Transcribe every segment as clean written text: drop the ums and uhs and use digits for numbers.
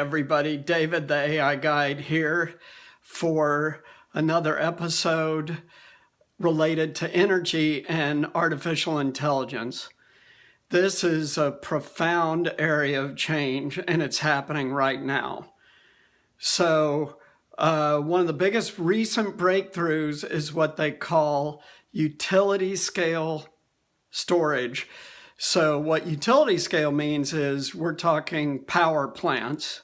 everybody, David the AI Guide here for another episode related to energy and artificial intelligence. This is a profound area of change and it's happening right now. So one of the biggest recent breakthroughs is what they call utility scale storage. So what utility scale means is we're talking power plants.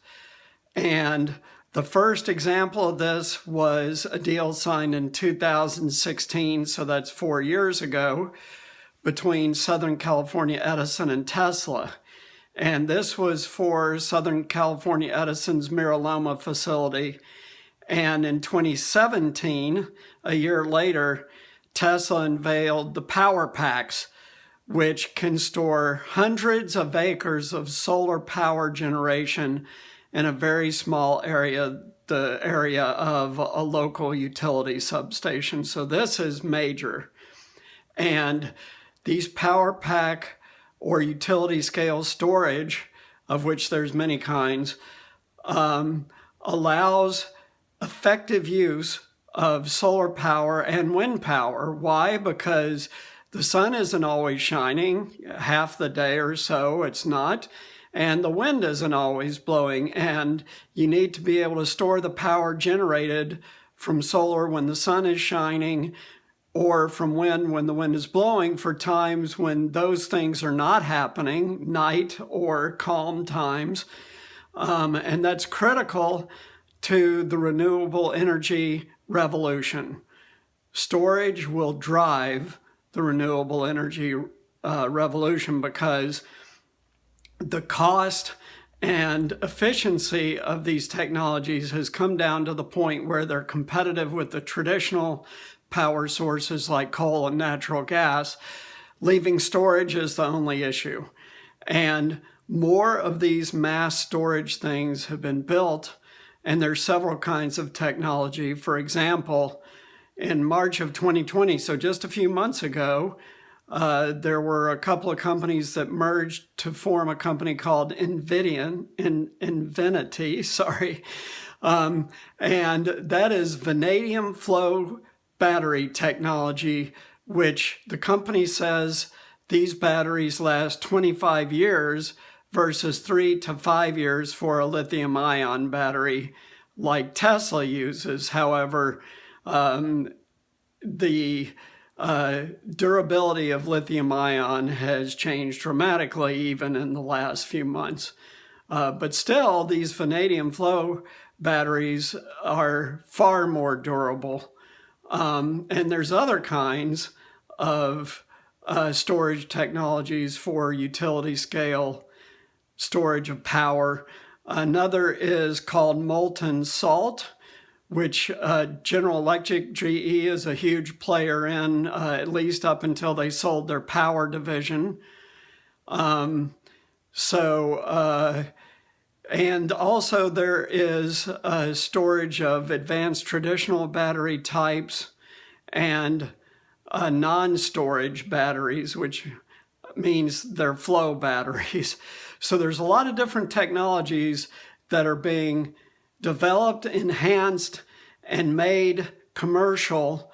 And the first example of this was a deal signed in 2016, so that's 4 years ago, between Southern California Edison and Tesla. And this was for Southern California Edison's Mira Loma facility. And in 2017, a year later, Tesla unveiled the Power Packs, which can store hundreds of acres of solar power generation in a very small area, the area of a local utility substation. So this is major. And these power pack or utility scale storage, of which there's many kinds, allows effective use of solar power and wind power. Why? Because the sun isn't always shining, half the day or so it's not, and the wind isn't always blowing, and you need to be able to store the power generated from solar when the sun is shining or from wind when the wind is blowing for times when those things are not happening, night or calm times. And that's critical to the renewable energy revolution. Storage will drive the renewable energy revolution because the cost and efficiency of these technologies has come down to the point where they're competitive with the traditional power sources like coal and natural gas, leaving storage as the only issue. And more of these mass storage things have been built, and there's several kinds of technology. For example, in March of 2020, so just a few months ago, there were a couple of companies that merged to form a company called Nvidia, and that is vanadium flow battery technology, which the company says these batteries last 25 years versus 3 to 5 years for a lithium-ion battery like Tesla uses. However, the durability of lithium-ion has changed dramatically even in the last few months. But still, these vanadium flow batteries are far more durable. And there's other kinds of storage technologies for utility scale storage of power. Another is called Molten Salt, which General Electric, GE, is a huge player in, at least up until they sold their power division. And also there is storage of advanced traditional battery types and non-storage batteries, which means they're flow batteries. So there's a lot of different technologies that are being developed, enhanced, and made commercial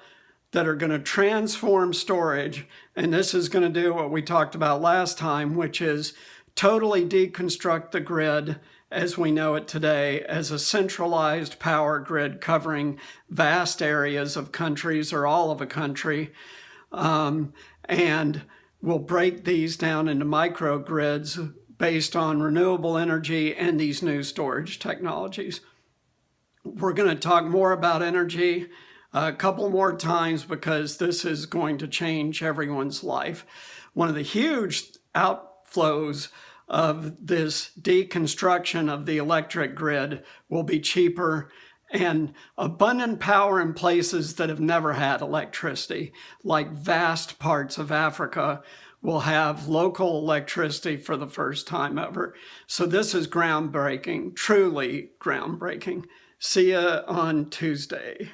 that are going to transform storage. And this is going to do what we talked about last time, which is totally deconstruct the grid as we know it today as a centralized power grid covering vast areas of countries or all of a country. And we'll break these down into microgrids based on renewable energy and these new storage technologies. We're going to talk more about energy a couple more times because this is going to change everyone's life. One of the huge outflows of this deconstruction of the electric grid will be cheaper and abundant power in places that have never had electricity, like vast parts of Africa will have local electricity for the first time ever. So this is groundbreaking, truly groundbreaking. See you on Tuesday.